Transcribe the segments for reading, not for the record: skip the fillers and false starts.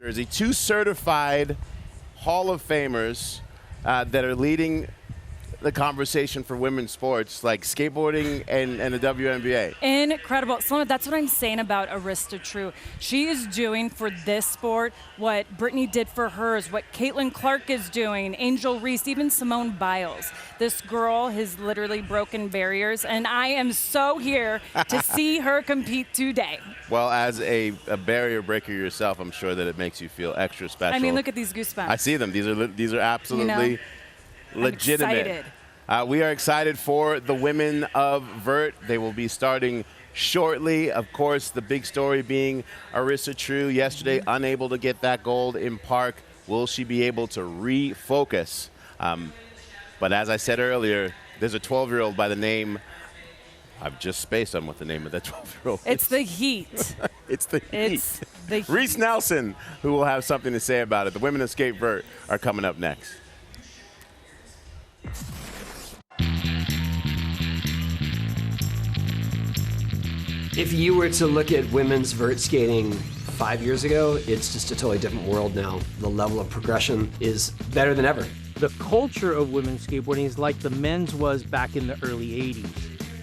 There's the 2 certified Hall of Famers that are leading the conversation for women's sports, like skateboarding and the WNBA. Incredible. So that's what I'm saying about Arisa Trew. She is doing for this sport what Brittany did for hers, what Caitlin Clark is doing, Angel Reese, even Simone Biles. This girl has literally broken barriers, and I am so here to see her compete today. Well, as a barrier breaker yourself, I'm sure that it makes you feel extra special. I mean, look at these goosebumps. I see them. These are absolutely legitimate. We are excited for the women of Vert. They will be starting shortly. Of course, the big story being Arisa Trew yesterday, unable to get that gold in park. Will she be able to refocus? But as I said earlier, there's a 12-year-old by the name, I've just spaced on what the name of that 12-year-old is. It's the heat. It's the heat. It's the heat. Reese Nelson, who will have something to say about it. The women of Skate Vert are coming up next. If you were to look at women's vert skating 5 years ago, it's just a totally different world now. The level of progression is better than ever. The culture of women's skateboarding is like the men's was back in the early 80s.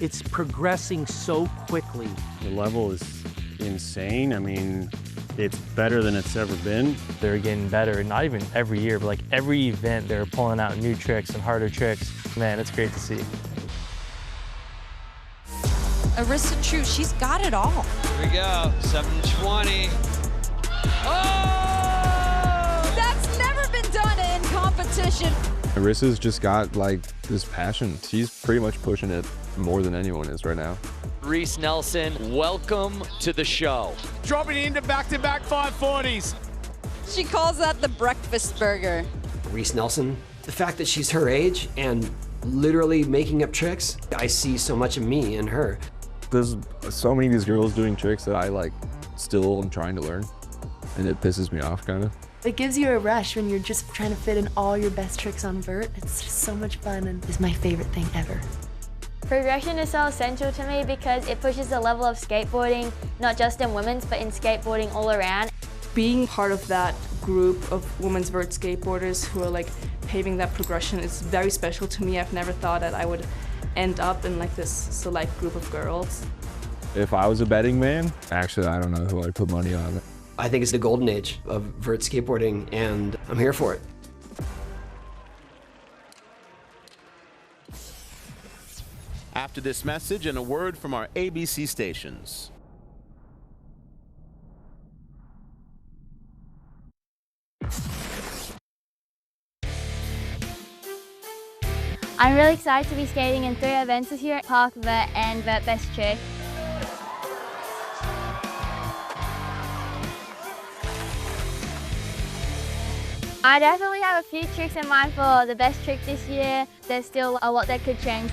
It's progressing so quickly. The level is insane. I mean, it's better than it's ever been. They're getting better, not even every year, but like every event, they're pulling out new tricks and harder tricks. Man, it's great to see. Arisa Trew, she's got it all. Here we go, 720. Oh! That's never been done in competition. Arisa's just got like this passion. She's pretty much pushing it more than anyone is right now. Reese Nelson, welcome to the show. Dropping into back-to-back 540s. She calls that the breakfast burger. Reese Nelson, the fact that she's her age and literally making up tricks, I see so much of me in her. There's so many of these girls doing tricks that I like still am trying to learn, and it pisses me off kind of. It gives you a rush when you're just trying to fit in all your best tricks on vert. It's just so much fun and it's my favorite thing ever. Progression is so essential to me because it pushes the level of skateboarding, not just in women's, but in skateboarding all around. Being part of that group of women's vert skateboarders who are like paving that progression is very special to me. I've never thought that I would end up in like this select group of girls. If I was a betting man, actually I don't know who I'd put money on. I think it's the golden age of vert skateboarding, and I'm here for it. After this message and a word from our ABC stations. I'm really excited to be skating in 3 events this year, Park, Vert and Vert Best Trick. I definitely have a few tricks in mind for the best trick this year. There's still a lot that could change.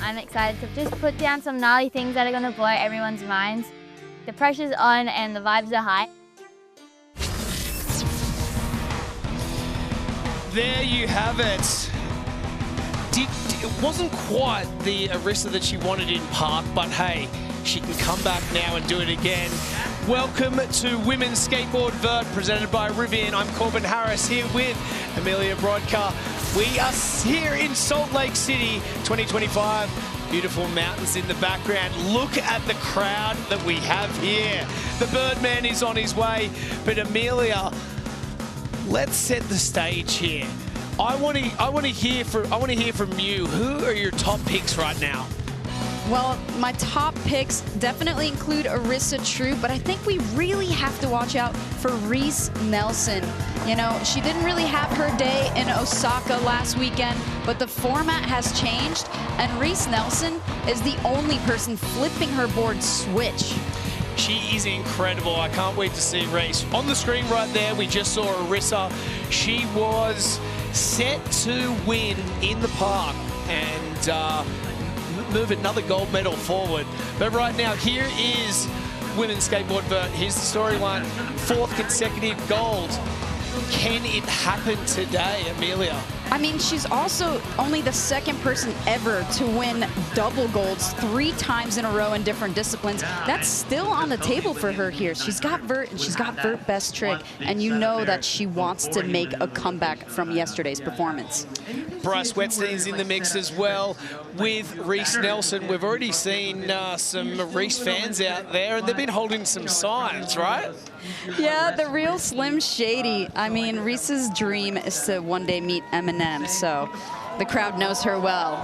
I'm excited to just put down some gnarly things that are going to blow everyone's minds. The pressure's on and the vibes are high. There you have it. It wasn't quite the Arisa that she wanted in park, but hey, she can come back now and do it again. Welcome to Women's Skateboard Vert, presented by Rivian. I'm Corbin Harris here with Amelia Brodka. We are here in Salt Lake City 2025. Beautiful mountains in the background. Look at the crowd that we have here. The Birdman is on his way, but Amelia, let's set the stage here. I want to hear from you. Who are your top picks right now? Well, my top picks definitely include Arisa Trew, but I think we really have to watch out for Reese Nelson. You know, she didn't really have her day in Osaka last weekend, but the format has changed, and Reese Nelson is the only person flipping her board switch. She is incredible. I can't wait to see Reese. On the screen right there, we just saw Arisa. She was set to win in the park and move another gold medal forward. But right now, here is Women's Skateboard Vert. Here's the storyline. 4th consecutive gold. Can it happen today, Amelia? I mean, she's also only the second person ever to win double golds 3 times in a row in different disciplines. That's still on the table for her here. She's got vert, and she's got vert best trick, and you know that she wants to make a comeback from yesterday's performance. Bryce Wettstein's in the mix as well with Reese Nelson. We've already seen some Reese fans out there, and they've been holding some signs, right? Yeah, the real Slim Shady. I mean, Reese's dream is to one day meet Eminem, so the crowd knows her well.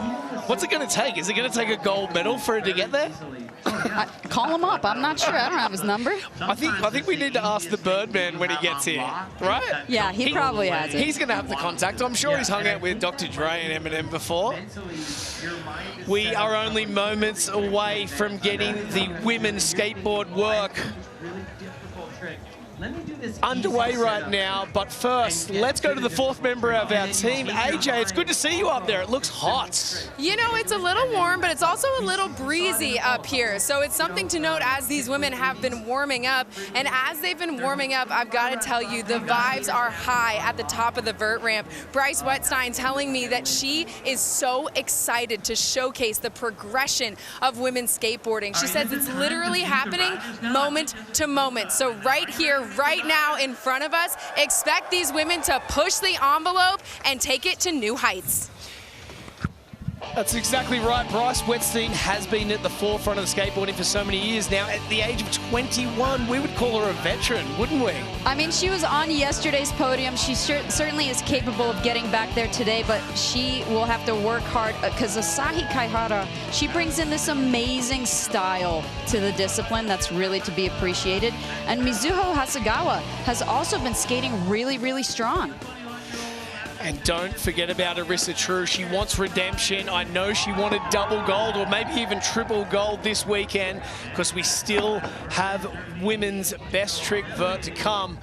What's it going to take? Is it going to take a gold medal for her to get there? Call him up. I'm not sure. I don't have his number. I think we need to ask the Birdman when he gets here, right? Yeah, he probably has it. He's going to have the contact. I'm sure he's hung out with Dr. Dre and Eminem before. We are only moments away from getting the women's skateboard work underway right now, but first, let's go to the 4th member of our team. AJ, it's good to see you up there. It looks hot. You know, it's a little warm, but it's also a little breezy up here. So it's something to note as these women have been warming up. And as they've been warming up, I've got to tell you, the vibes are high at the top of the vert ramp. Bryce Wettstein telling me that she is so excited to showcase the progression of women's skateboarding. She says it's literally happening moment to moment. So right here, right now in front of us, expect these women to push the envelope and take it to new heights. That's exactly right. Bryce Wettstein has been at the forefront of the skateboarding for so many years now. At the age of 21, we would call her a veteran, wouldn't we? I mean, she was on yesterday's podium. She certainly is capable of getting back there today, but she will have to work hard because Asahi Kaihara, she brings in this amazing style to the discipline that's really to be appreciated. And Mizuho Hasegawa has also been skating really, really strong. And don't forget about Arisa Trew. She wants redemption. I know she wanted double gold or maybe even triple gold this weekend because we still have women's best trick vert to come.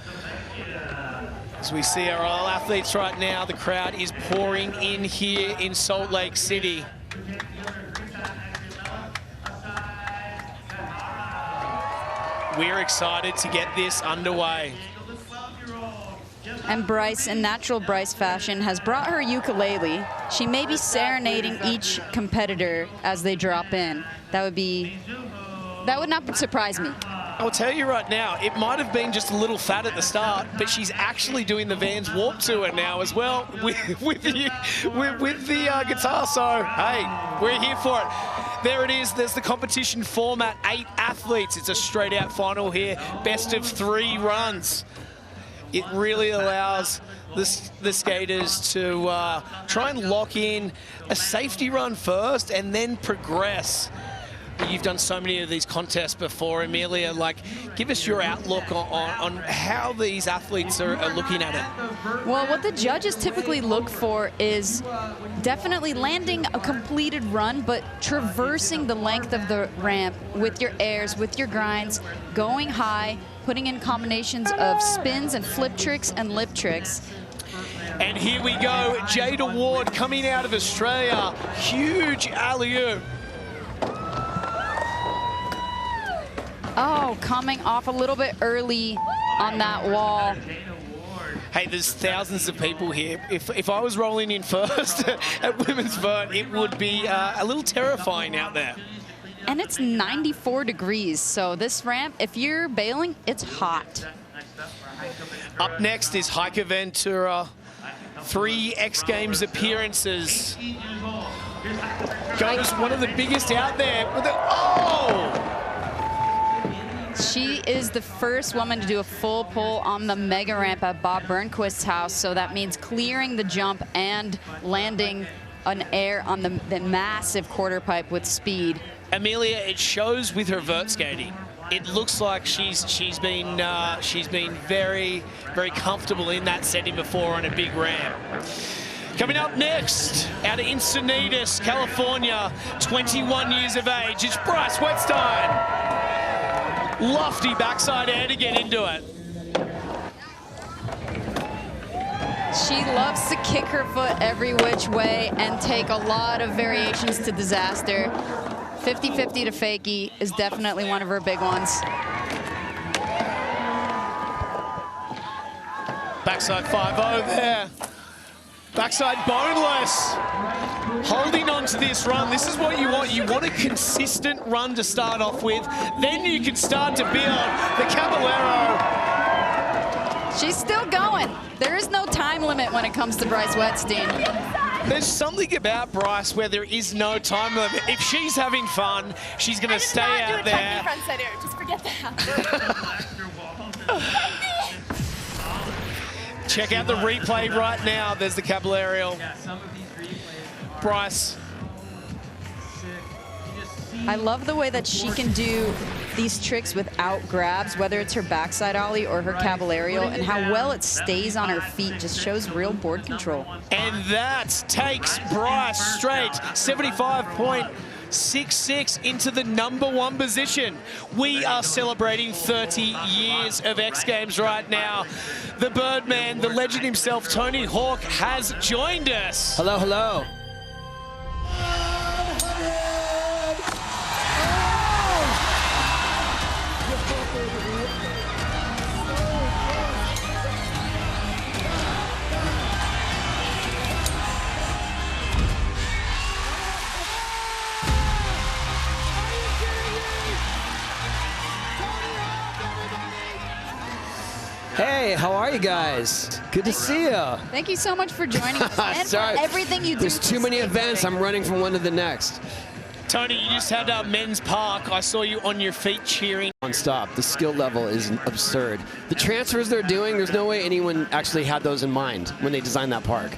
As we see our all athletes right now, the crowd is pouring in here in Salt Lake City. We're excited to get this underway. And Bryce, in natural Bryce fashion, has brought her ukulele. She may be serenading each competitor as they drop in. That would not surprise me. I'll tell you right now, it might have been just a little fat at the start, but she's actually doing the Vans Warped Tour now as well with the guitar. So, hey, we're here for it. There it is. There's the competition format. 8 athletes. It's a straight-out final here. Best of 3 runs. It really allows the skaters to try and lock in a safety run first and then progress. You've done so many of these contests before, Amelia. Like, give us your outlook on how these athletes are looking at it. Well, what the judges typically look for is definitely landing a completed run, but traversing the length of the ramp with your airs, with your grinds, going high, putting in combinations of spins and flip tricks and lip tricks. And here we go, Jada Ward coming out of Australia. Huge alley-oop. Oh, coming off a little bit early on that wall. Hey, there's thousands of people here. If I was rolling in first at women's vert, it would be a little terrifying out there. And it's 94 degrees, so this ramp, if you're bailing, it's hot. Up next is Raicca Ventura. 3 X Games appearances. Goes one of the biggest out there. Oh! She is the first woman to do a full pull on the mega ramp at Bob Burnquist's house, so that means clearing the jump and landing an air on the massive quarter pipe with speed. Amelia, it shows with her vert skating. It looks like she's been very, very comfortable in that setting before on a big ramp. Coming up next, out of Encinitas, California, 21 years of age, it's Bryce Wettstein. Lofty backside air to get into it. She loves to kick her foot every which way and take a lot of variations to disaster. 50-50 to fakie is definitely one of her big ones. Backside 5-0 there. Backside boneless. Holding on to this run. This is what you want. You want a consistent run to start off with. Then you can start to build the Caballero. She's still going. There is no time limit when it comes to Bryce Wettstein. There's something about Bryce where there is no time limit. If she's having fun, she's going to stay out there. Just forget that. Check out the replay right now. There's the Caballero. Bryce. I love the way that she can do these tricks without grabs, whether it's her backside ollie or her Caballero, and how well it stays on her feet just shows real board control. And that takes Bryce straight 75.66 into the #1 position. We are celebrating 30 years of X Games right now. The Birdman, the legend himself, Tony Hawk, has joined us. Hello, hello. Hey, how are you guys? Good to see you. Thank you so much for joining us and Sorry. for everything you do. There's too many events. I'm running from one to the next. Tony, you just had Men's Park. I saw you on your feet cheering. Non-stop. The skill level is absurd. The transfers they're doing, there's no way anyone actually had those in mind when they designed that park.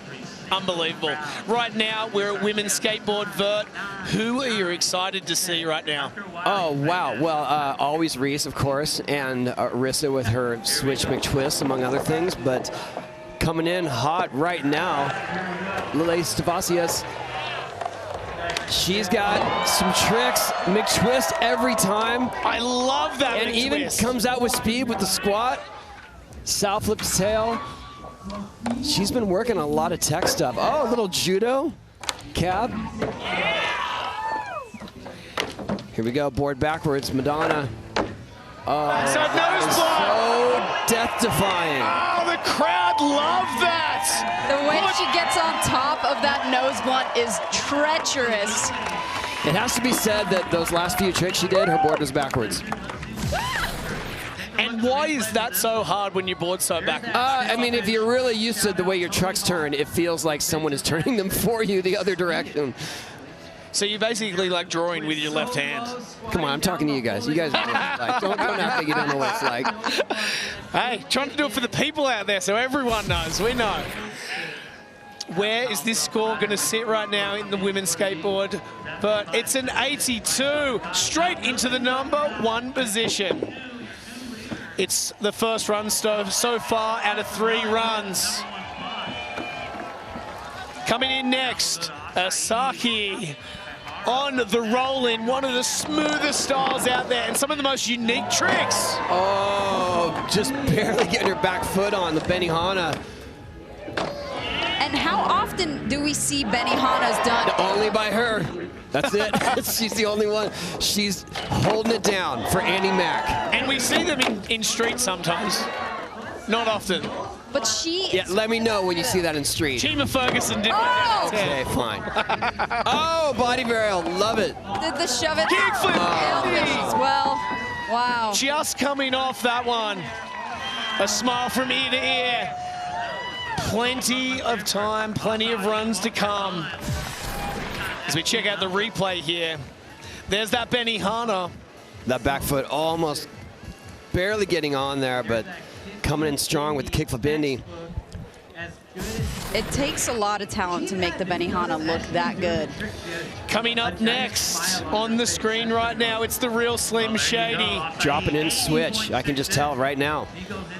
Unbelievable. Right now, we're at Women's Skateboard Vert. Who are you excited to see right now? Oh, wow. Well, always Reese, of course, and Arisa with her switch McTwist, among other things. But coming in hot right now, Lilly Stoephasius. She's got some tricks, McTwist every time. I love that And McTwist. even comes out with speed with the squat. South flip tail. She's been working a lot of tech stuff. Oh, a little judo cab. Here we go, board backwards, Madonna. Oh, Backside nose block. so death-defying. Oh, the crowd love that. The way she gets on top of that nose blunt is treacherous. It has to be said that those last few tricks she did, her board was backwards. And why is that so hard when your board's so back? I mean, if you're really used to the way your trucks turn, it feels like someone is turning them for you the other direction. So you're basically like drawing with your left hand. Come on, I'm talking to you guys. You guys know what it's like. Don't act like you don't know what it's like. Hey, trying to do it for the people out there so everyone knows. We know. Where is this score going to sit right now in the women's skateboard? But it's an 82, straight into the #1 position. It's the first run so far out of 3 runs. Coming in next, Asahi on the roll-in, one of the smoothest styles out there and some of the most unique tricks. Oh, just barely getting her back foot on the Benihana. And how often do we see Benihana's done? Only by her. That's it. She's the only one. She's holding it down for Andy Mack. And we see them in street sometimes. Not often. But she Yeah, let me know when you see that in street. Chima Ferguson did Okay, fine. Oh, body barrel. Love it. did the shove it Kickflip as well. Wow. Just coming off that one. A smile from ear to ear. Plenty of time, plenty of runs to come. As we check out the replay here, there's that Benihana. That back foot almost barely getting on there, but coming in strong with the kickflip Indy. It takes a lot of talent to make the Benihana look that good. Coming up next on the screen right now, it's the real Slim Shady. Dropping in switch. I can just tell right now.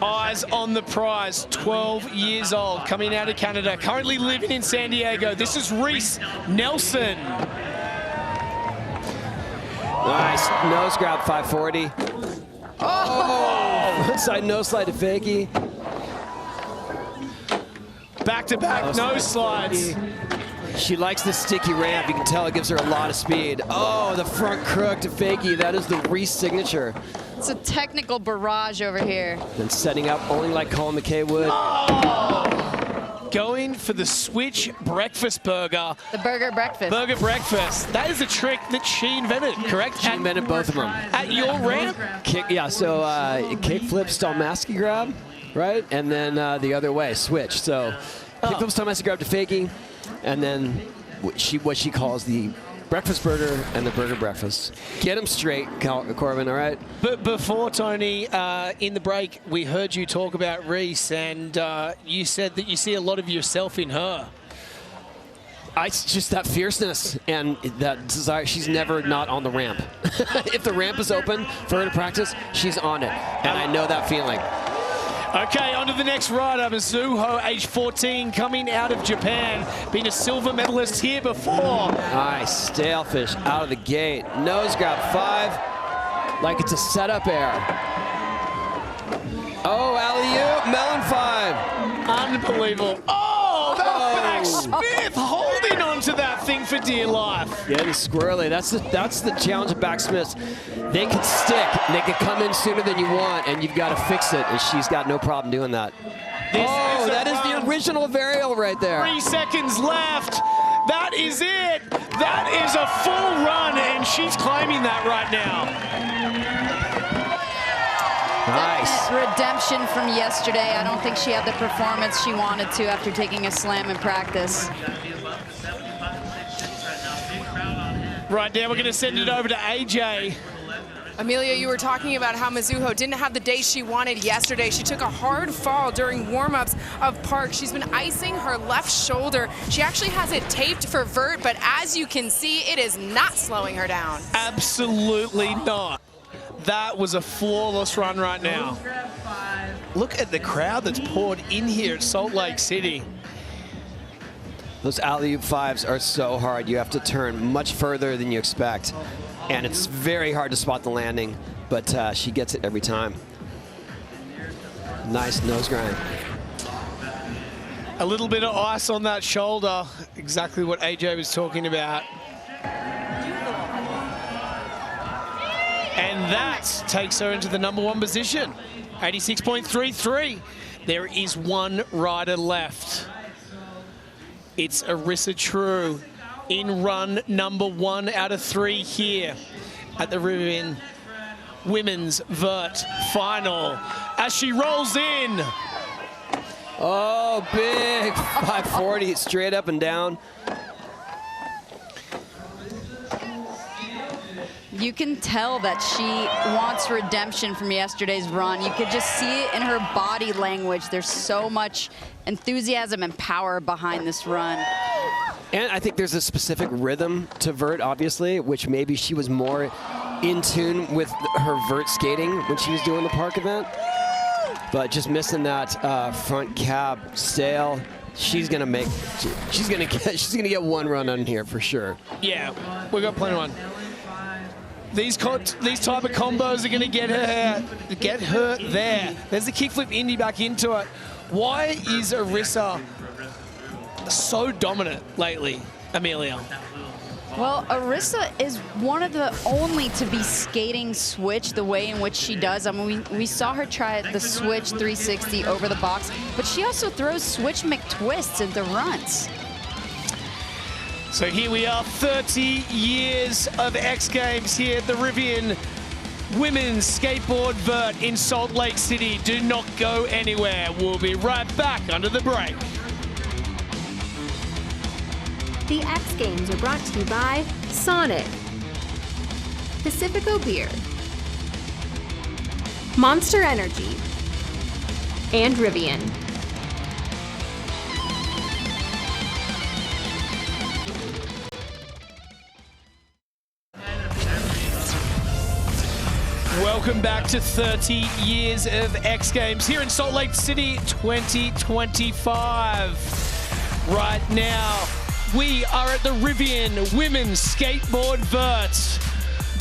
Eyes on the prize, 12 years old, coming out of Canada, currently living in San Diego. This is Reese Nelson. Nice nose grab 540. Oh! Inside nose slide to fakie. Back-to-back nose slides. She likes the sticky ramp. You can tell it gives her a lot of speed. Oh, the front crook to fakie. That is the Reese signature. It's a technical barrage over here. And setting up only like Colin McKay would. Oh! going for the switch breakfast burger. The burger breakfast. Burger breakfast. That is a trick that she invented, correct? She invented both of them. At your ramp? Yeah, so kick flip, Stoephasius grab, right? And then the other way, switch. So kick flip, Stoephasius grab to fakie, and then what she calls the breakfast burger and the burger breakfast. Get them straight, Corbin, all right? But before, Tony, in the break, we heard you talk about Reese, and you said that you see a lot of yourself in her. It's just that fierceness and that desire. She's never not on the ramp. If the ramp is open for her to practice, she's on it. And I know that feeling. Okay, on to the next rider, Mizuho, age 14, coming out of Japan. Been a silver medalist here before. Nice, Stoephasius out of the gate. Nose grab 5, like it's a setup air. Oh, alley-oop, melon 5. Unbelievable. Oh, that back Smith holding onto that thing for dear life. Getting squirrely. That's the challenge of backsmiths. They can stick. They can come in sooner than you want, and you've got to fix it. And she's got no problem doing that. That is the original varial right there. 3 seconds left. That is it. That is a full run, and she's climbing that right now. Nice. Redemption from yesterday. I don't think she had the performance she wanted to after taking a slam in practice. Right now, we're going to send it over to AJ. Amelia, you were talking about how Mizuho didn't have the day she wanted yesterday. She took a hard fall during warm-ups of Park. She's been icing her left shoulder. She actually has it taped for Vert, but as you can see, it is not slowing her down. Absolutely not. That was a flawless run right now. Look at the crowd that's poured in here at Salt Lake City. Those alley-oop 5s are so hard. You have to turn much further than you expect. And it's very hard to spot the landing, but she gets it every time. Nice nose grind. A little bit of ice on that shoulder. Exactly what AJ was talking about. And that takes her into the #1 position. 86.33. There is one rider left. It's Arisa Trew in run #1 out of 3 here at the Rivian Women's Vert Final. As she rolls in. Oh, big 540 straight up and down. You can tell that she wants redemption from yesterday's run. You could just see it in her body language. There's so much enthusiasm and power behind this run. And I think there's a specific rhythm to Vert, obviously, which maybe she was more in tune with her Vert skating when she was doing the Park event. But just missing that front cab sail. She's gonna get one run on here for sure. Yeah, we got plenty of one. These type of combos are going to get her there. There's the kickflip Indy back into it. Why is Arisa so dominant lately, Amelia? Well, Arisa is one of the only to be skating switch the way in which she does. I mean, we saw her try the switch 360 over the box, but she also throws switch McTwists into runs. So here we are, 30 years of X Games here at the Rivian Women's Skateboard Vert in Salt Lake City. Do not go anywhere. We'll be right back under the break. The X Games are brought to you by Sonic, Pacifico Beer, Monster Energy, and Rivian. Welcome back to 30 years of X Games here in Salt Lake City 2025. Right now, we are at the Rivian Women's Skateboard Vert.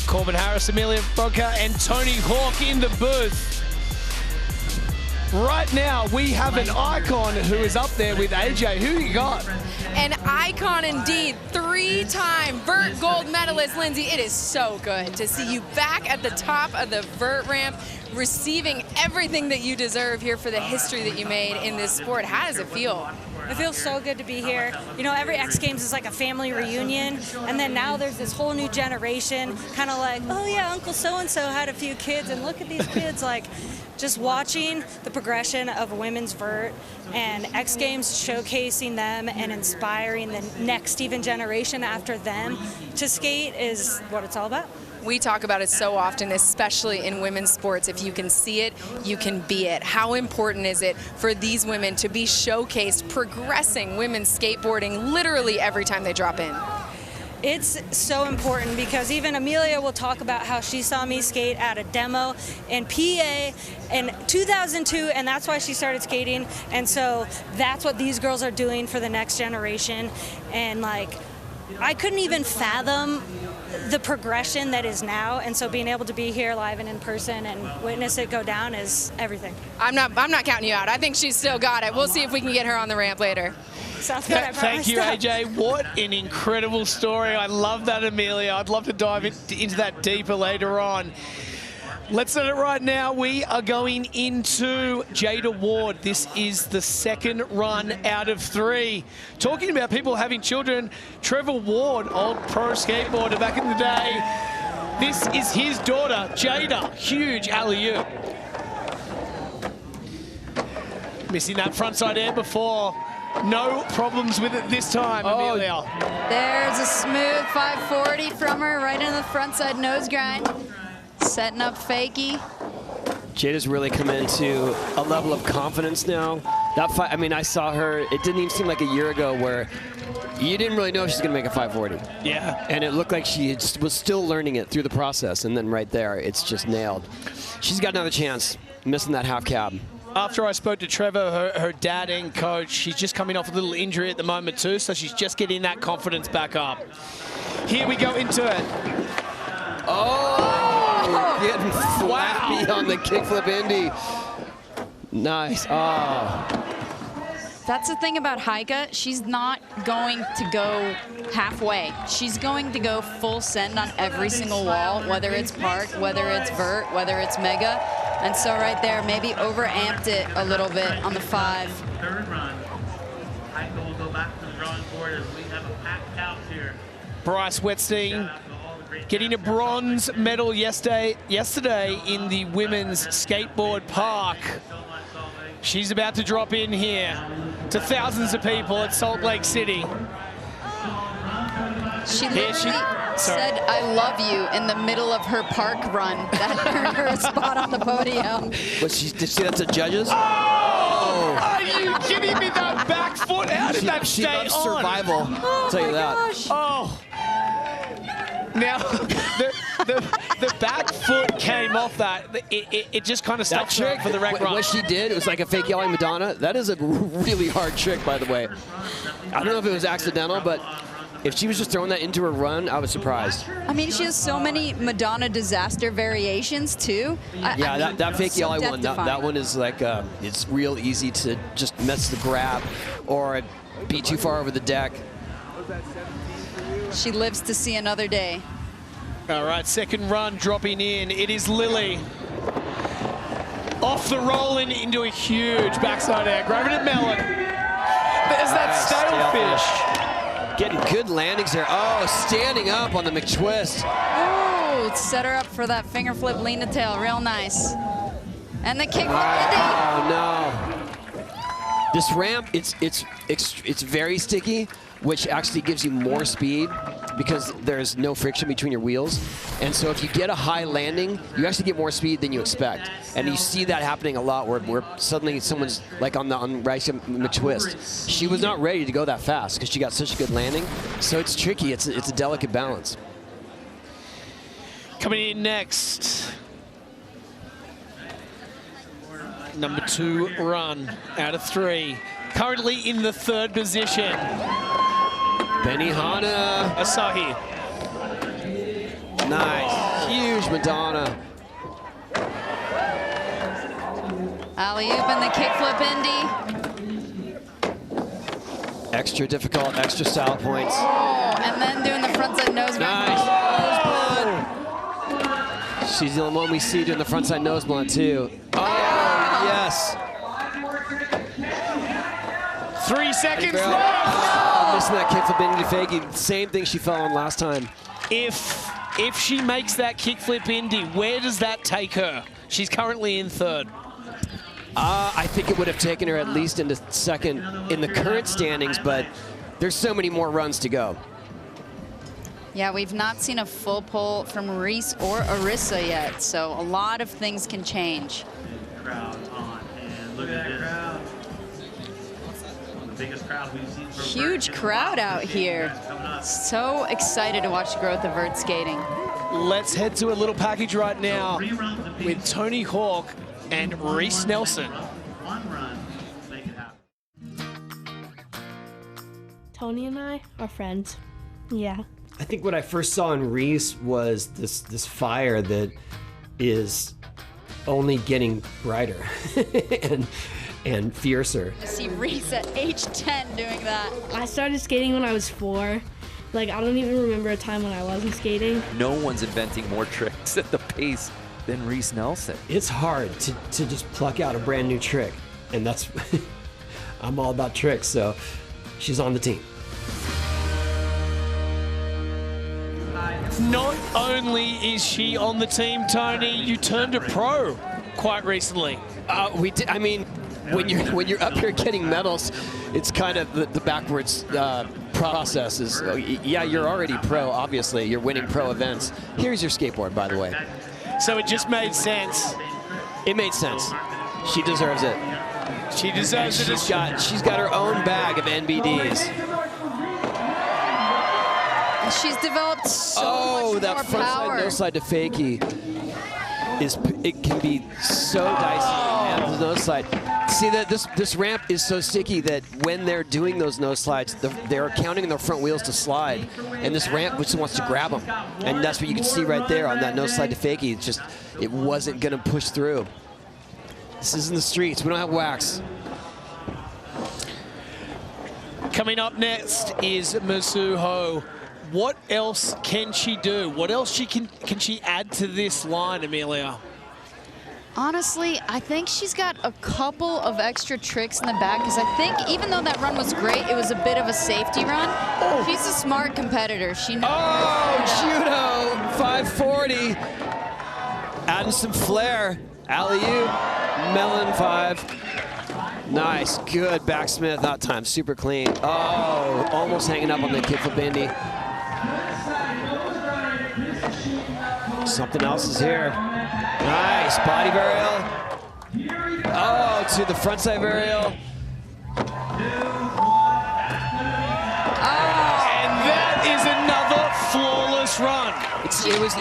Corbin Harris, Amelia Broca, and Tony Hawk in the booth. Right now, we have an icon who is up there with AJ. Who you got? An icon indeed, 3-time Vert gold medalist, Lindsay. It is so good to see you back at the top of the Vert ramp, receiving everything that you deserve here for the history that you made in this sport. How does it feel? It feels so good to be here. You know, every X Games is like a family reunion, and then now there's this whole new generation, kind of like, oh yeah, Uncle so-and-so had a few kids, and look at these kids, like, just watching the progression of women's vert and X Games showcasing them and inspiring the next even generation after them to skate is what it's all about. We talk about it so often, especially in women's sports. If you can see it, you can be it. How important is it for these women to be showcased progressing women's skateboarding literally every time they drop in? It's so important because even Amelia will talk about how she saw me skate at a demo in PA in 2002, and that's why she started skating. And so that's what these girls are doing for the next generation. And like, I couldn't even fathom the progression that is now, and so being able to be here live and in person and witness it go down is everything. I'm not counting you out. I think she's still got it. We'll see if we can get her on the ramp later. Sounds good. Thank you, AJ. What an incredible story. I love that, Amelia. I'd love to dive into that deeper later on. Let's set it right now. We are going into Jada Ward. This is the second run out of 3. Talking about people having children, Trevor Ward, old pro skateboarder back in the day. This is his daughter, Jada. Huge alley-oop. Missing that frontside air before. No problems with it this time, Amelia. There's a smooth 540 from her right into the frontside nose grind. Setting up fakie. Jada's really come into a level of confidence now. That fight, I mean, I saw her, it didn't even seem like a year ago where you didn't really know if she's going to make a 540. Yeah. And it looked like she was still learning it through the process, and then right there, it's just nailed. She's got another chance, missing that half cab. After I spoke to Trevor, her dad and coach, she's just coming off a little injury at the moment too, so she's just getting that confidence back up. Here we go into it. Oh, getting flappy on the kickflip Indy. Nice. Oh. That's the thing about Raicca. She's not going to go halfway. She's going to go full send on every single wall, whether it's park, whether it's vert, whether it's mega. And so right there, maybe over-amped it a little bit on the 5. Third run. Raicca will go back to the drawing board as we have a packed house here. Bryce Wettstein getting a bronze medal yesterday in the women's skateboard park. She's about to drop in here to thousands of people at Salt Lake City. She literally said, "I love you" in the middle of her park run. That earned her a spot on the podium. Did she see that to judges? Oh! Are you kidding me? That back foot, how did that stay on? She loves survival, I'll tell you that. Gosh. Oh! Now, the back foot came off that. It just kind of stopped her for the wreck run. What she did, it was like a fake yelling Madonna. That is a really hard trick, by the way. I don't know if it was accidental, but if she was just throwing that into her run, I was surprised. I mean, she has so many Madonna disaster variations, too. Yeah, that fake yelling one, that death-defying. one is like, it's real easy to just miss the grab or be too far over the deck. She lives to see another day. All right, second run dropping in. It is Lilly. Off the roll and into a huge backside air. Grabbing it melon. There's that stale fish. Getting good landings there. Oh, standing up on the McTwist. Oh, set her up for that finger flip lean to tail. Real nice. And the kick. Oh, no. This ramp, it's very sticky, which actually gives you more speed because there's no friction between your wheels. And so if you get a high landing, you actually get more speed than you expect. And you see that happening a lot where suddenly someone's like on Raicca McTwist. She was not ready to go that fast because she got such a good landing. So it's tricky. It's a delicate balance. Coming in next. Number 2 run out of 3. Currently in the 3rd position. Benihana. Asahi. Nice. Huge Madonna. Alley-oop and the kickflip Indy. Extra difficult, extra style points. Oh, and then doing the frontside nose nice. She's the only one we see doing the frontside nose blunt too. Oh, yes. 3 seconds left. Oh, missing that kickflip into fakie. Same thing she fell on last time. If she makes that kickflip Indy, where does that take her? She's currently in 3rd. I think it would have taken her at least into 2nd in the current standings, but there's so many more runs to go. Yeah, we've not seen a full pull from Reese or Arisa yet, so a lot of things can change. Crowd on, and look at that crowd. One of the biggest crowds we've seen from Huge crowd out here. So excited to watch the growth of vert skating. Let's head to a little package right now with Tony Hawk and Reese Nelson. One run, make it happen. Tony and I are friends. Yeah. I think what I first saw in Reese was this fire that is only getting brighter and fiercer. To see Reese at age 10 doing that. I started skating when I was 4. Like, I don't even remember a time when I wasn't skating. No one's inventing more tricks at the pace than Reese Nelson. It's hard to just pluck out a brand new trick, and that's I'm all about tricks, so she's on the team. Not only is she on the team, Tony, you turned a pro quite recently. We did. I mean, when you're up here getting medals, it's kind of the backwards process. Is yeah, you're already pro. Obviously, you're winning pro events. Here's your skateboard, by the way. So it just made sense. It made sense. She deserves it. She deserves it. She's got her own bag of NBDs. She's developed so much that more front power. side no slide to fakie it can be so dicey. And the nose slide. See that this ramp is so sticky that when they're doing those nose slides, they're counting their front wheels to slide, and this ramp just wants to grab them, and that's what you can see right there on that nose slide to fakie. It's just it wasn't gonna push through. This is in the streets. We don't have wax. Coming up next is Mizuho. What else can she do? What else can she add to this line, Amelia? Honestly, I think she's got a couple of extra tricks in the back, because I think even though that run was great, it was a bit of a safety run. She's a smart competitor. She knows. Judo 540. Adding some flair. Alley-oop. Melon 5. Nice. Good backsmith. That time. Super clean. Oh, almost hanging up on the kickflip Indy. Something else is here. Nice. Body varial. Oh, to the front side varial. And that is another flawless run. It was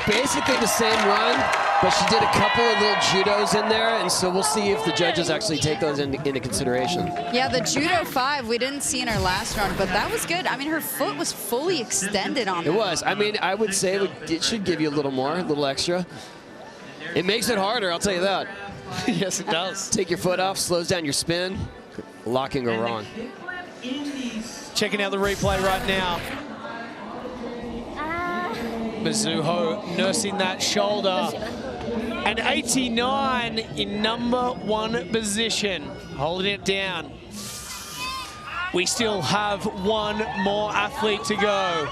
basically the same run, but she did a couple of little judos in there, and so we'll see if the judges actually take those into consideration. Yeah, the judo 5 we didn't see in her last run, but that was good. I mean, her foot was fully extended on It was. I mean, I would say it should give you a little more, a little extra. It makes it harder, I'll tell you that. Yes, it does. Take your foot off, slows down your spin. A lot can go wrong. Checking out the replay right now. Mizuho nursing that shoulder. And 89 in #1 position, holding it down. We still have one more athlete to go.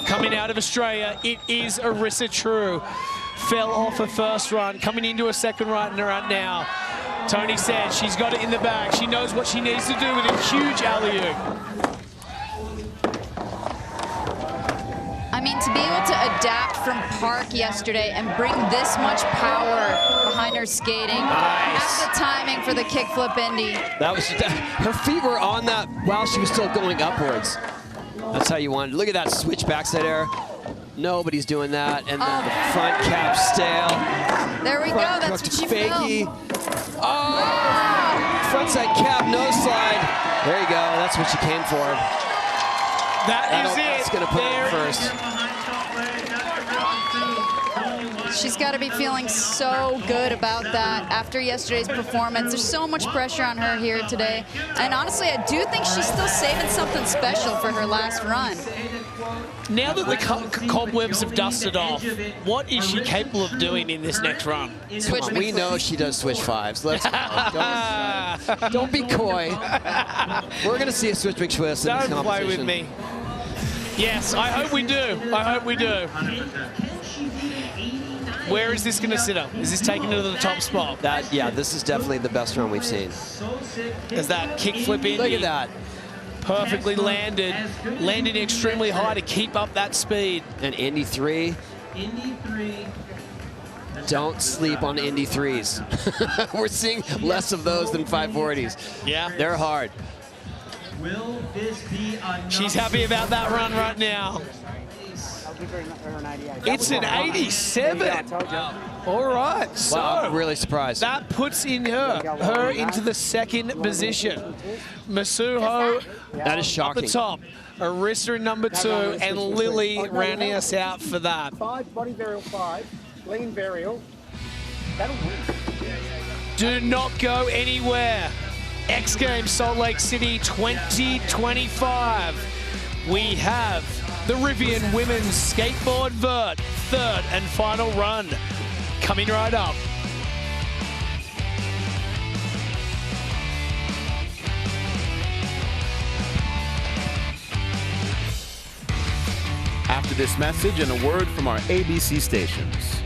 Coming out of Australia, it is Arisa Trew. Fell off her first run, coming into a second run right now. Tony said she's got it in the bag. She knows what she needs to do with a huge alley-oop. I mean, to be able to adapt from park yesterday and bring this much power behind her skating. Nice. Have the timing for the kickflip Indy. That was her feet were on that while she was still going upwards. That's how you want it. Look at that switch backside air. Nobody's doing that. And then the front cap stale. There we go. That's what she fakie. felt. Oh! Front side cap, no slide. There you go. That's what she came for. That is it. That's going to put her first. She's got to be feeling so good about that after yesterday's performance. There's so much pressure on her here today. And honestly, I do think she's still saving something special for her last run. Now that the cobwebs have dusted off, what is she capable of doing in this next run? Come on, we know she does switch fives. Let's go. Don't be coy. We're going to see a switch McTwist in this competition. Don't play with me. Yes, I hope we do. I hope we do. Where is this going to sit up? Is this taking it to the top spot? Yeah, this is definitely the best run we've seen. There's that kickflip in. Look at that. Perfectly landed. Landing extremely high to keep up that speed. And Indy 3. Don't sleep on Indy 3s. We're seeing less of those than 540s. Yeah. They're hard. She's happy about that run right now. It's an 87. All right. So wow, I'm really surprised. That puts in her into the second position. Mizuho that is shocking. At the top. Arisa in number 2 and Lilly rounding us out for that. 5, body varial 5, lean varial. That'll win. Do not go anywhere. X Games Salt Lake City 2025. We have the Rivian Women's Skateboard Vert third and final run coming right up. After this message and a word from our ABC stations.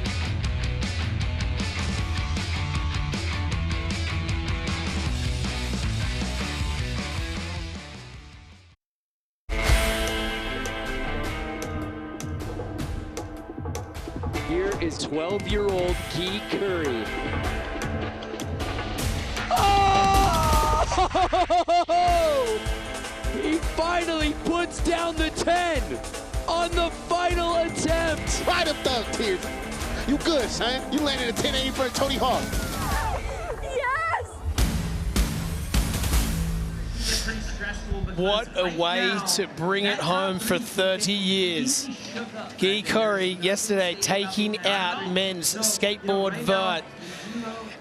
Here is 12-year-old Guy Curry. Oh! He finally puts down the 10 on the final attempt. Right up those tears. You good, son. You landed a 1080 for Tony Hawk. What a way to bring it home for 30 years. Guy Curry yesterday taking out men's skateboard vert.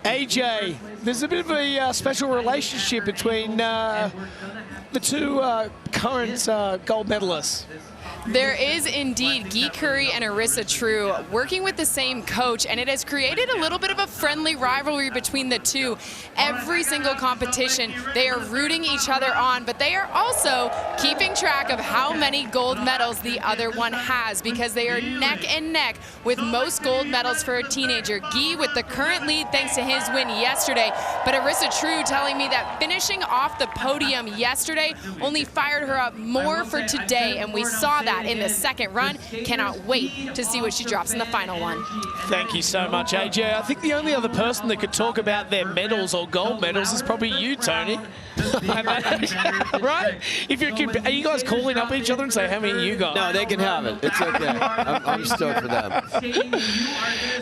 AJ, there's a bit of a special relationship between the two current gold medalists. There is indeed Guy Curry and Arisa Trew working with the same coach, and it has created a little bit of a friendly rivalry between the two. Every single competition, they are rooting each other on, but they are also keeping track of how many gold medals the other one has, because they are neck and neck with most gold medals for a teenager. Guy with the current lead thanks to his win yesterday, but Arisa Trew telling me that finishing off the podium yesterday only fired her up more for today, and we saw that in the second run. Cannot wait to see what she drops in the final one. Thank you so much, AJ. I think the only other person that could talk about their medals or gold medals is probably you, Tony. Right? If you're, are you guys calling up each other and say how many you got? No, they can have it. It's okay. I'm stoked for them.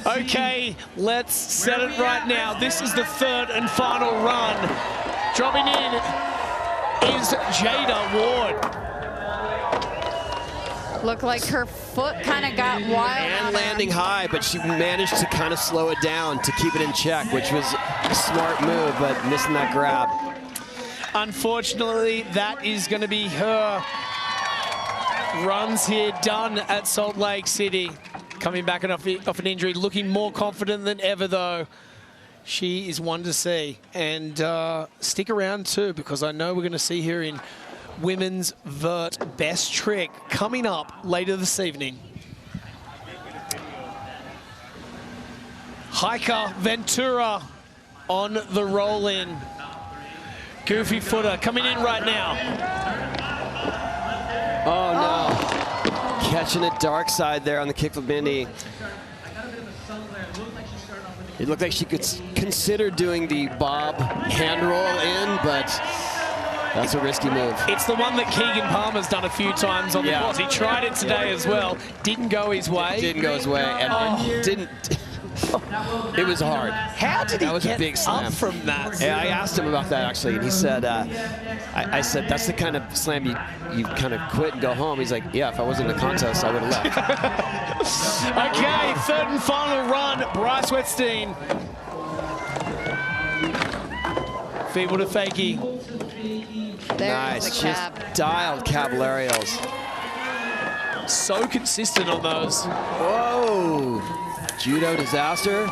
Okay, let's set it right now. This is the third and final run. Dropping in is Jada Ward. Looked like her foot kind of got wild. And landing high, but she managed to kind of slow it down to keep it in check, which was a smart move, but missing that grab. Unfortunately, that is going to be her runs here done at Salt Lake City. Coming back off an injury, looking more confident than ever, though. She is one to see. And stick around, too, because I know we're going to see her in Women's Vert Best Trick coming up later this evening. Raicca, Ventura on the roll-in. Goofy footer coming in right now. Oh, no. Catching it dark side there on the kickflip Indy. It looked like she could consider doing the bob hand roll in, but that's a risky move. It's the one that Keegan Palmer's done a few times on the course. He tried it today as well. Didn't go his way. Didn't go his way, and didn't. It was hard. How did he get big slam up from that? Yeah, I asked him about that, actually, and he said, I said, that's the kind of slam you kind of quit and go home. He's like, yeah, if I wasn't in the contest, I would have left. Okay, third and final run, Bryce Wettstein. Feeble to fakie. Nice, just dialed cab aerials. So consistent on those. Whoa. Judo disaster.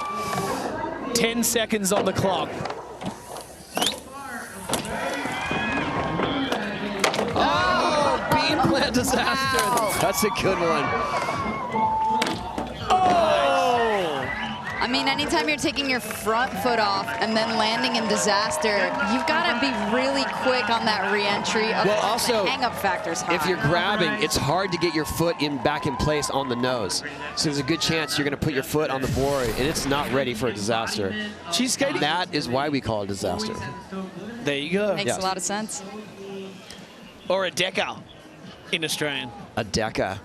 10 seconds on the clock. Oh, bean plant disaster. Wow. That's a good one. I mean, anytime you're taking your front foot off and then landing in disaster, you've got to be really quick on that re-entry. Well, also, the hang-up factor's high. If you're grabbing, it's hard to get your foot back in place on the nose. So there's a good chance you're going to put your foot on the board, and it's not ready for a disaster. She's skating. That is why we call it a disaster. There you go. Makes a lot of sense. Or a deca in Australian. A deca.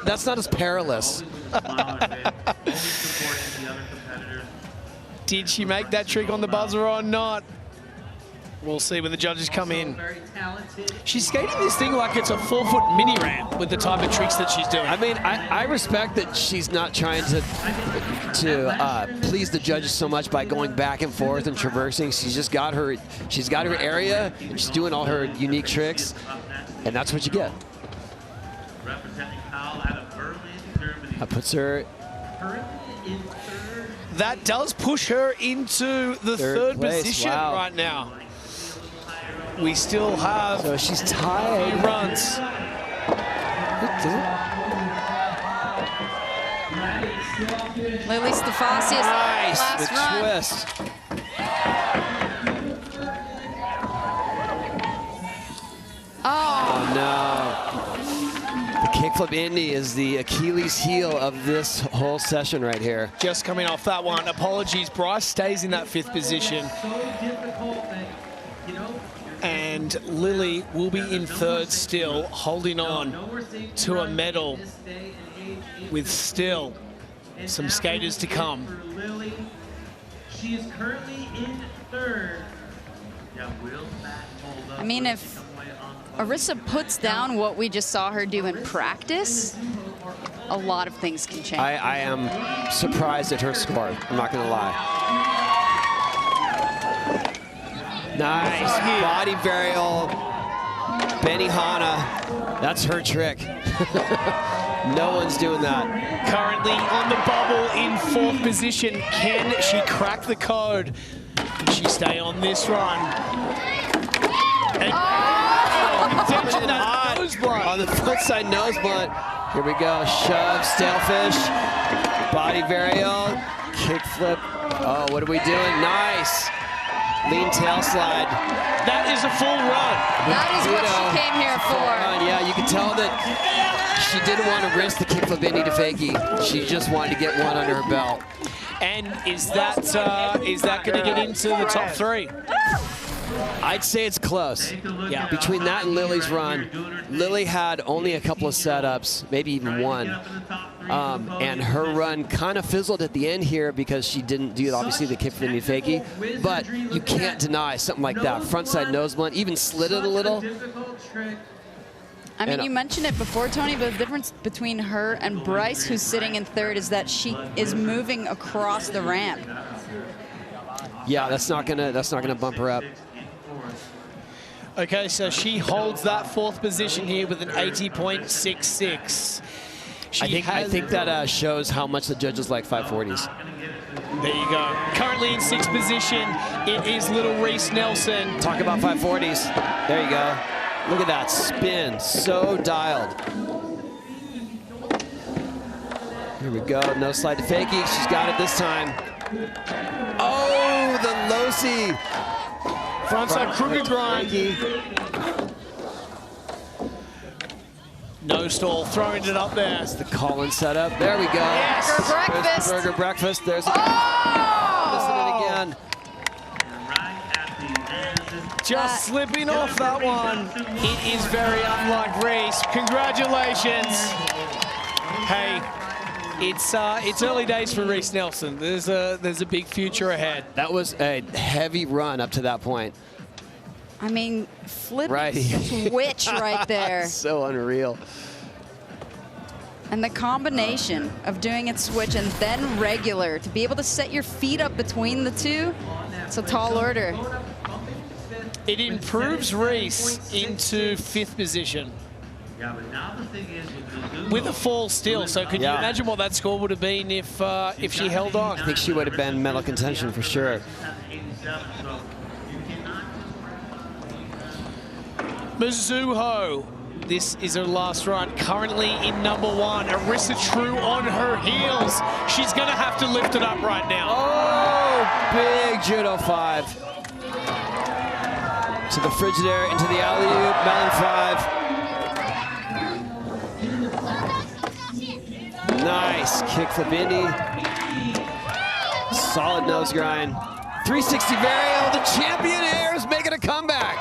That's not as perilous. Did she make that trick on the buzzer or not? We'll see when the judges come in. She's skating this thing like it's a 4-foot mini ramp with the type of tricks that she's doing. I mean, I respect that she's not trying to please the judges so much by going back and forth and traversing. She's got her area. She's doing all her unique tricks, and that's what you get. That puts her. That does push her into the third position right now. We still have. So she's tied. 3 runs. Lilly Stoephasius, last run. Twist. Oh no. The kickflip Indy is the Achilles heel of this whole session right here. Just coming off that one. Apologies. Bryce stays in that 5th position. And Lilly will be in 3rd still, holding on to a medal with still some skaters to come. She is currently in 3rd. I mean, if Arisa puts down what we just saw her do in practice, a lot of things can change. I am surprised at her score. I'm not going to lie. Nice body varial, Benihana. That's her trick. No one's doing that. Currently on the bubble in 4th position. Can she crack the code? Can she stay on this run? And attention, that nose blunt. On the foot side nose blunt. Here we go. Shove, stalefish, body varial, kick flip. Oh, what are we doing? Nice. Lean tail slide. That is a full run. That is what she came here for. Yeah, you can tell that she didn't want to risk the kickflip Indy to fakie. She just wanted to get one under her belt. And is that going to get into the top 3? I'd say it's close. Yeah. Between that and Lilly's run, Lilly had only a couple of setups, maybe even one. And her run kind of fizzled at the end here because she didn't do, obviously, the kick flip fakie. But you can't deny something like that. Frontside nose blunt, even slid it a little. I mean, you mentioned it before, Tony, but the difference between her and Bryce, who's sitting in 3rd, is that she is moving across the ramp. Yeah, that's not gonna bump her up. Okay, so she holds that 4th position here with an 80.66. I think that shows how much the judges like 540s. There you go. Currently in 6th position, it is little Reese Nelson. Talk about 540s. There you go. Look at that spin, so dialed. Here we go, no slide to fakie. She's got it this time. Oh, the low-C. Frontside crooked grind. No stall, throwing it up there. That's the Collins setup. There we go. Yes. Burger breakfast. There's the burger breakfast. There's oh! Listen it again. Just slipping off that one. It is very unlike Reese. Congratulations. Hey, it's early days for Reese Nelson. There's a big future ahead. That was a heavy run up to that point. I mean, flip switch right there. So unreal. And the combination of doing it switch and then regular, to be able to set your feet up between the two, it's a tall order. It improves Reese into 5th position. Yeah, but now the thing is with With a fall still, so could you imagine what that score would have been if she held on? I think she would have been medal contention for sure. Mizuho, this is her last run, currently in number 1. Arisa Trew on her heels. She's gonna have to lift it up right now. Oh, big judo 5. To the Frigidaire, into the alley-oop, melon 5. Nice, kickflip Indy. Solid nose grind. 360 varial, the champion here is making a comeback.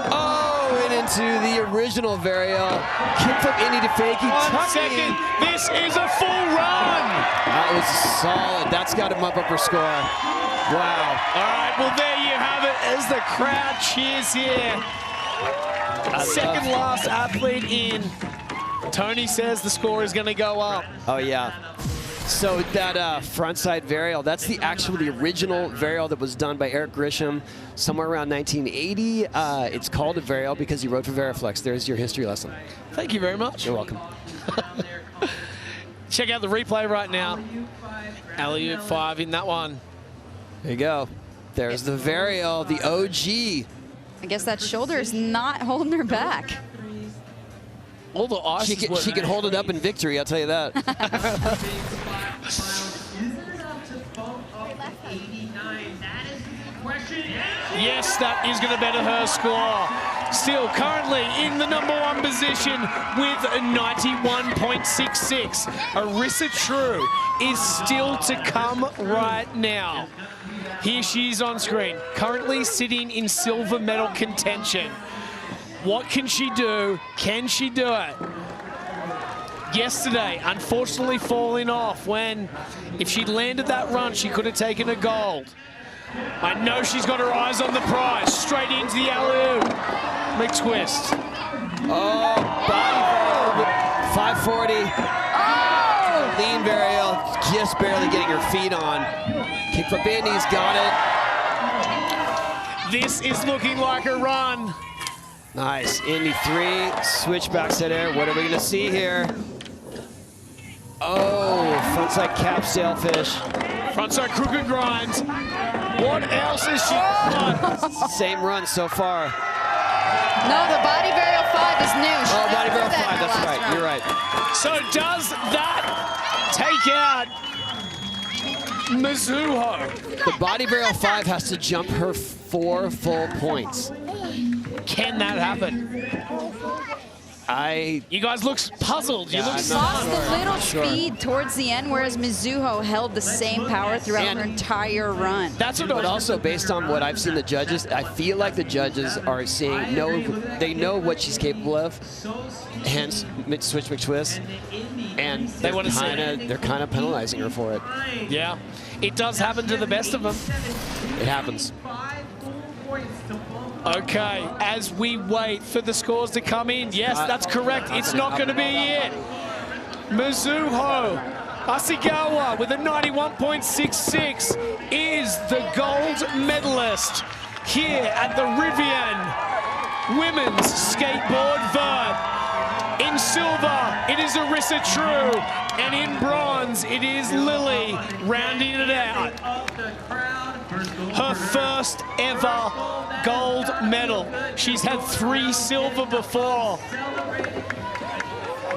Oh, and into the original varial. Kickflip Indy to fakie. 1 second, this is a full run. That was solid. That's got him up her score. Wow. All right, well, there you have it as the crowd cheers here. Second last athlete in. Tony says the score is going to go up. Oh, yeah. So that frontside varial, that's the original varial that was done by Eric Grisham somewhere around 1980. It's called a varial because he rode for Veriflex. There's your history lesson. Thank you very much. You're welcome. Check out the replay right now. Alley-oop 5 in that one. There you go. There's the varial, the OG. I guess that shoulder is not holding her back. All the ice she can hold it up in victory, I'll tell you that. Yes, that is going to better her score. Still currently in the number 1 position with 91.66. Arisa Trew is still to come right now. Here she is on screen, currently sitting in silver medal contention. What can she do? Can she do it? Yesterday, unfortunately falling off when, if she'd landed that run, she could have taken a gold. I know she's got her eyes on the prize. Straight into the alley-oop. McTwist. Oh, body varial, 540. Oh! Lean varial, just barely getting her feet on. Kickflip Indy's got it. This is looking like a run. Nice, Indy 3, switchback set air. What are we gonna see here? Oh, frontside cap sailfish. Frontside crooked grinds. What else is she on? Same run so far. No, the body varial 5 is new. Oh, body varial 5, that's right, you're right. So does that take out Mizuho? The body varial 5 has to jump her 4 full points. Can that happen? You guys look puzzled. You look lost a little speed towards the end, whereas Mizuho held the same power throughout her entire run. That's what. But also, based on what I've seen the judges, I feel like the judges are seeing they know what she's capable of. Hence, switch McTwist, and they're kind of penalizing her for it. Yeah, it does happen to the best of them. It happens. Okay, as we wait for the scores to come in, yes, that's correct. It's not going to be it. Mizuho Hasegawa with a 91.66 is the gold medalist here at the Rivian Women's Skateboard Vert. In silver, it is Arisa Trew, and in bronze, it is Lilly rounding it out. Her first ever gold medal. She's had 3 silver before.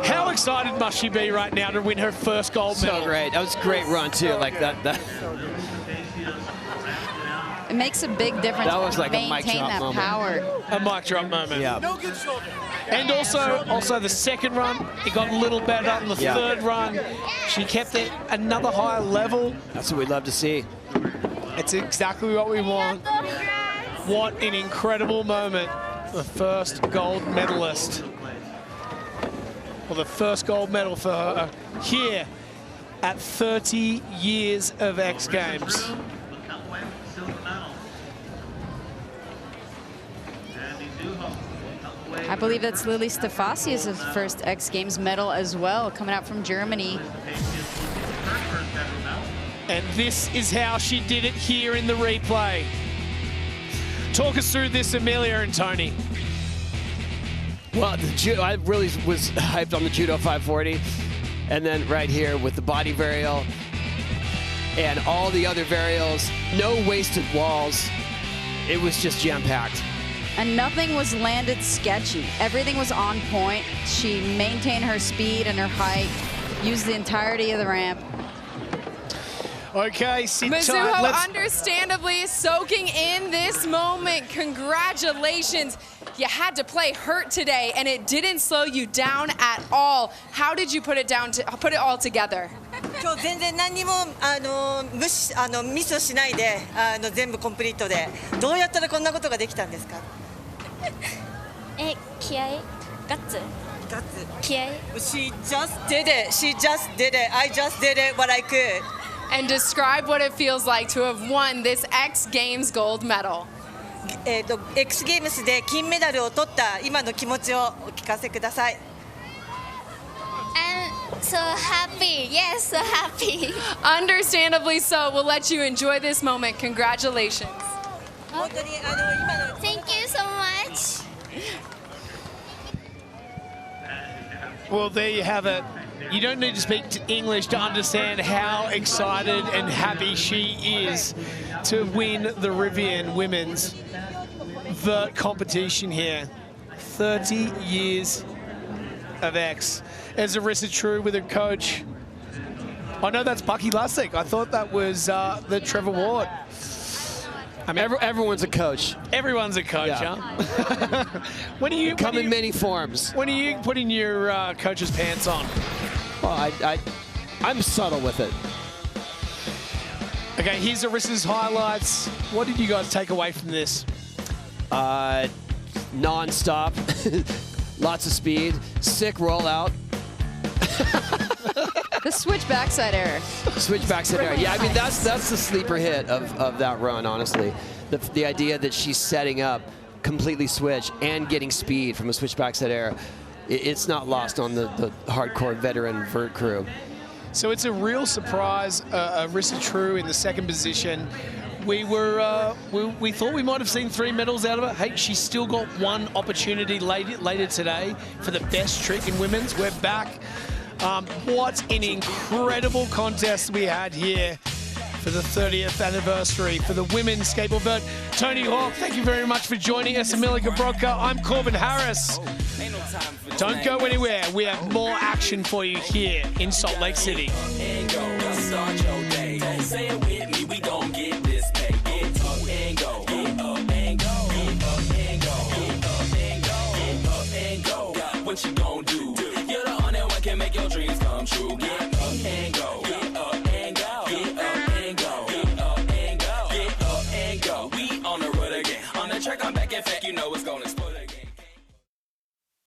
How excited must she be right now to win her first gold medal? So great. That was a great run, too. Like that. It makes a big difference. That was like a mic maintain drop that moment. power. A mic drop moment. Yeah. And also the second run, it got a little better on the third run. She kept it another higher level. That's what we'd love to see. It's exactly what we want. What an incredible moment. The first gold medalist. Well, the first gold medal for her here at 30 years of X Games. I believe that's Lilly Stoephasius' first X Games medal as well, coming out from Germany. And this is how she did it here in the replay. Talk us through this, Amelia and Tony. Well, I really was hyped on the Judo 540. And then right here with the body varial and all the other varials, no wasted walls. It was just jam-packed. And nothing was landed sketchy. Everything was on point. She maintained her speed and her height, used the entirety of the ramp. Okay, sit Mizuho tight. understandably soaking in this moment. Congratulations. You had to play hurt today, and it didn't slow you down at all. How did you put it all together? 今日全然何にもミスしないで全部コンプリートでどうやったらこんなことができたんですか？気合、ガッツ。気合。She just did it. She just did it. I just did it what I could. And describe what it feels like to have won this X Games gold medal. X Games で金メダルを取った今の気持ちをお聞かせください。I'm so happy. Yes, so happy. Understandably so. We'll let you enjoy this moment. Congratulations. Thank you so much. Well, there you have it. You don't need to speak English to understand how excited and happy she is to win the Rivian Women's Vert competition here. 30 years of X. As Arisa Trew with her coach. Oh no, that's Bucky Lustig. I thought that was the Trevor Ward. I mean, everyone's a coach. Everyone's a coach, yeah. Huh? When are you come in many forms? When are you putting your coach's pants on? Well, I'm subtle with it. Okay, here's Arisa's highlights. What did you guys take away from this? Non-stop, lots of speed, sick rollout. The switch backside error. Switch backside error. Yeah, I mean that's the sleeper hit of that run. Honestly, the idea that she's setting up completely switch and getting speed from a switch backside error, it's not lost on the hardcore veteran vert crew. So it's a real surprise. Arisa Trew in the second position. We thought we might have seen 3 medals out of her. Hey, she's still got one opportunity later today for the best trick in women's. We're back. What an incredible contest we had here for the 30th anniversary for the women's skateboard vert. Tony Hawk, thank you very much for joining us. Amelia Gabroka, I'm Corbin Harris. Don't go anywhere. We have more action for you here in Salt Lake City. What you gonna do?